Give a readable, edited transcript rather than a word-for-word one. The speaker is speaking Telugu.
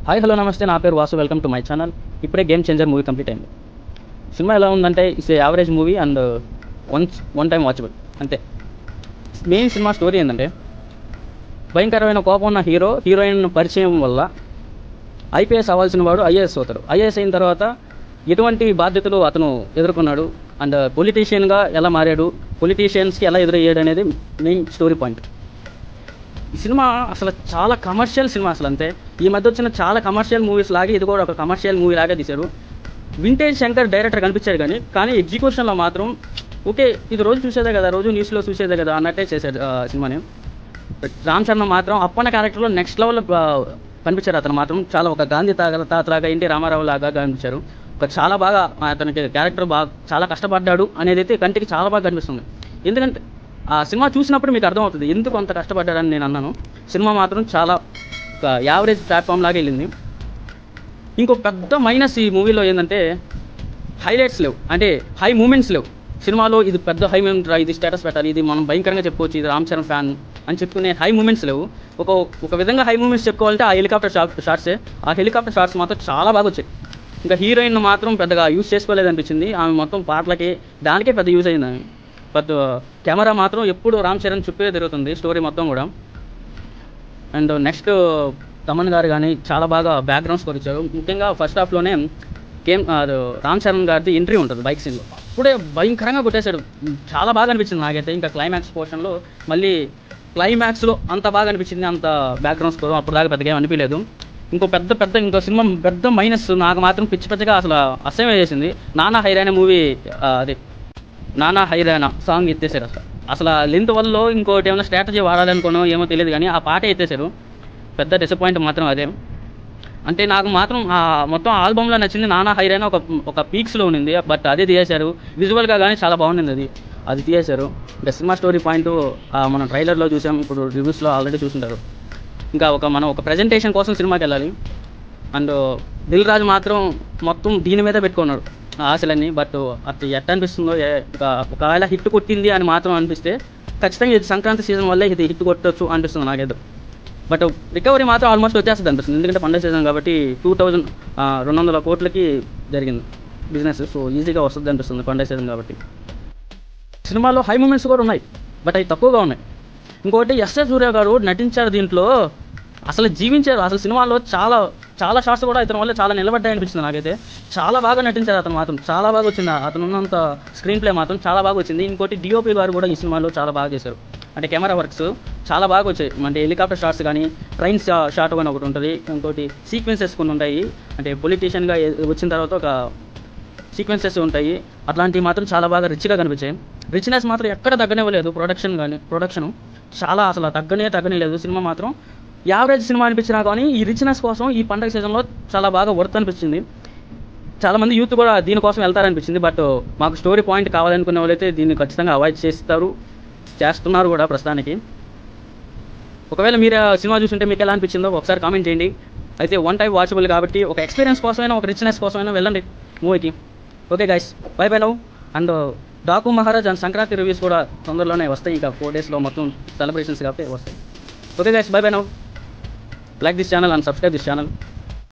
హాయ్ హలో నమస్తే, నా పేరు Vasu. Welcome to my channel. ఇప్పుడే గేమ్ చేంజర్ మూవీ కంప్లీట్ అయింది. సినిమా ఎలా ఉందంటే it's average movie and one time watchable అంతే. మెయిన్ సినిమా స్టోరీ ఏంటంటే, భయంకరమైన కోపం ఉన్న హీరోయిన్ పరిచయం వల్ల ఐపీఎస్ అవ్వాల్సిన వాడు ఐఏఎస్ అవుతాడు. ఐఏఎస్ అయిన తర్వాత ఎటువంటి బాధ్యతలు అతను ఎదుర్కొన్నాడు అండ్ పొలిటీషియన్గా ఎలా మారాడు, పొలిటీషియన్స్కి ఎలా ఎదురయ్యాడు అనేది మెయిన్ స్టోరీ పాయింట్. ఈ సినిమా అసలు చాలా కమర్షియల్ సినిమా. అసలు అంతే, ఈ మధ్య వచ్చిన చాలా కమర్షియల్ మూవీస్ లాగే ఇది కూడా ఒక కమర్షియల్ మూవీ లాగా తీశారు. వింటేజ్ శంకర్ డైరెక్టర్ కనిపించాడు కానీ ఎగ్జిక్యూషన్లో మాత్రం ఓకే, ఇది రోజు చూసేదే కదా, రోజు న్యూస్లో చూసేదే కదా అన్నట్టే చేశాడు సినిమాని. రామ్ చరణ్ మాత్రం అప్పన్న క్యారెక్టర్లో నెక్స్ట్ లెవెల్ కనిపించారు. అతను మాత్రం చాలా ఒక గాంధీ తాతలాగా, ఎన్టీ రామారావు లాగా కనిపించారు. చాలా బాగా అతనికి క్యారెక్టర్ బాగా చాలా కష్టపడ్డాడు అనేది అయితే కంటికి చాలా బాగా కనిపిస్తుంది. ఎందుకంటే ఆ సినిమా చూసినప్పుడు మీకు అర్థమవుతుంది ఎందుకు అంత కష్టపడ్డాడని నేను అన్నాను. సినిమా మాత్రం చాలా ఒక యావరేజ్ ప్లాట్ఫామ్ లాగా వెళ్ళింది. ఇంకో పెద్ద మైనస్ ఈ మూవీలో ఏంటంటే హైలైట్స్ లేవు, అంటే హై మూమెంట్స్ లేవు సినిమాలో. ఇది పెద్ద హై మూమెంట్, ఇది స్టేటస్ పెట్టాలి, ఇది మనం భయంకరంగా చెప్పుకోవచ్చు, ఇది రామ్ చరణ్ ఫ్యాన్ అని చెప్పుకునే హై మూమెంట్స్ లేవు. ఒక విధంగా హై మూమెంట్స్ చెప్పుకోవాలంటే ఆ హెలికాప్టర్ షాట్సే. ఆ హెలికాప్టర్ షాట్స్ మాత్రం చాలా బాగా వచ్చాయి. ఇంకా హీరోయిన్ మాత్రం పెద్దగా యూజ్ చేసుకోలేదు అనిపించింది. ఆమె మొత్తం పాటలకి దానికే పెద్ద యూజ్ అయింది ఆమె. బట్ కెమెరా మాత్రం ఎప్పుడు రామ్ చరణ్ చుప్పే తిరుగుతుంది స్టోరీ మొత్తం కూడా. అండ్ నెక్స్ట్ తమన్ గారు కానీ చాలా బాగా బ్యాక్గ్రౌండ్ స్కోర్ ఇచ్చారు. ముఖ్యంగా ఫస్ట్ హాఫ్లోనే రామ్ చరణ్ గారిది ఎంట్రీ ఉంటుంది బైక్ సీన్లో, అప్పుడే భయంకరంగా కొట్టేశాడు. చాలా బాగా అనిపించింది నాకైతే. ఇంకా క్లైమాక్స్ పోర్షన్లో మళ్ళీ క్లైమాక్స్లో అంత బాగా అనిపించింది. అంత బ్యాక్గ్రౌండ్ స్కోర్ అప్పుడు దాకా పెద్దగా ఏం అనిపించలేదు. ఇంకో సినిమా పెద్ద మైనస్ నాకు మాత్రం పిచ్చిగా అసలు అసహ్యం చేసింది. నానా హైరానా మూవీ, అదే నానా హైరానా సాంగ్ ఎత్తేసారు. అసలు లెంత్ వల్ల ఇంకోటి ఏమైనా స్ట్రాటజీ వాడాలనుకోనో ఏమో తెలియదు కానీ ఆ పాటే ఎత్తేసారు. పెద్ద డిసప్పాయింట్ మాత్రం అదే. అంటే నాకు మాత్రం మొత్తం ఆల్బంలో నచ్చింది నానా హైరానా ఒక పీక్స్లో ఉన్నింది. బట్ అదే తీసేశారు. విజువల్గా కానీ చాలా బాగుండింది, అది తీసేశారు. ఇంకా సినిమా స్టోరీ పాయింట్ మనం ట్రైలర్లో చూసాం, ఇప్పుడు రివ్యూస్లో ఆల్రెడీ చూసుంటారు. ఇంకా మనం ఒక ప్రజెంటేషన్ కోసం సినిమాకి వెళ్ళాలి. అండ్ దిల్ రాజు మాత్రం మొత్తం దీని మీద పెట్టుకున్నాడు ఆశలన్నీ. బట్ అది ఎట్లా అనిపిస్తుందో, ఒకవేళ హిట్ కొట్టింది అని మాత్రం అనిపిస్తే ఖచ్చితంగా ఇది సంక్రాంతి సీజన్ వల్లే ఇది హిట్ కొట్టవచ్చు అనిపిస్తుంది నాకేదో. బట్ రికవరీ మాత్రం ఆల్మోస్ట్ వచ్చేస్తుంది అనిపిస్తుంది. ఎందుకంటే పండుగ సీజన్ కాబట్టి 200 కోట్లకి జరిగింది బిజినెస్. సో ఈజీగా వస్తుంది అనిపిస్తుంది పండుగ సీజన్ కాబట్టి. సినిమాలో హై మూమెంట్స్ కూడా ఉన్నాయి, బట్ అవి తక్కువగా ఉన్నాయి. ఇంకోటి ఎస్ఏ సూర్య గారు నటించారు దీంట్లో, అసలు జీవించారు. అసలు సినిమాలో చాలా షార్ట్స్ కూడా ఇతని వల్ల చాలా నిలబడ్డాయి అనిపించింది నాకైతే. చాలా బాగా నటించారు అతను మాత్రం, చాలా బాగా వచ్చింది. అతను ఉన్నంత స్క్రీన్ ప్లే మాత్రం చాలా బాగా వచ్చింది. ఇంకోటి డిఓపి గారు కూడా ఈ సినిమాలో చాలా బాగా చేశారు. అంటే కెమెరా వర్క్స్ చాలా బాగా వచ్చాయి. అంటే హెలికాప్టర్ షాట్స్ కానీ, ట్రైన్ షాట్ కానీ ఒకటి ఉంటుంది, ఇంకోటి సీక్వెన్సెస్ కొన్ని ఉంటాయి. అంటే పొలిటీషియన్గా వచ్చిన తర్వాత ఒక సీక్వెన్సెస్ ఉంటాయి, అట్లాంటివి మాత్రం చాలా బాగా రిచ్గా కనిపించాయి. రిచ్నెస్ మాత్రం ఎక్కడ తగ్గనివ్వలేదు. ప్రొడక్షన్ చాలా అసలు తగ్గనే లేదు. సినిమా మాత్రం యావరేజ్ సినిమా అనిపించినా కానీ ఈ రిచ్నెస్ కోసం ఈ పండగ సీజన్లో చాలా బాగా వర్త్ అనిపించింది. చాలామంది యూత్ కూడా దీనికోసం వెళ్తారనిపించింది. బట్ మాకు స్టోరీ పాయింట్ కావాలనుకునే వాళ్ళైతే దీన్ని ఖచ్చితంగా అవాయిడ్ చేస్తున్నారు కూడా ప్రస్తుతానికి. ఒకవేళ మీరు సినిమా చూస్తుంటే మీకు ఎలా అనిపించిందో ఒకసారి కామెంట్ చేయండి. అయితే వన్ టైం వాచబుల్ కాబట్టి ఒక ఎక్స్పీరియన్స్ కోసమైనా, ఒక రిచ్నెస్ కోసమైనా వెళ్ళండి మూవీకి. Okay guys, by now. And Daaku Maharaj and Sankranti reviews కూడా తొందరలోనే వస్తాయి. ఇంకా 4 daysలో మొత్తం సెలబ్రేషన్స్ కాబట్టి వస్తాయి. Okay guys, by now. Like this channel and subscribe this channel.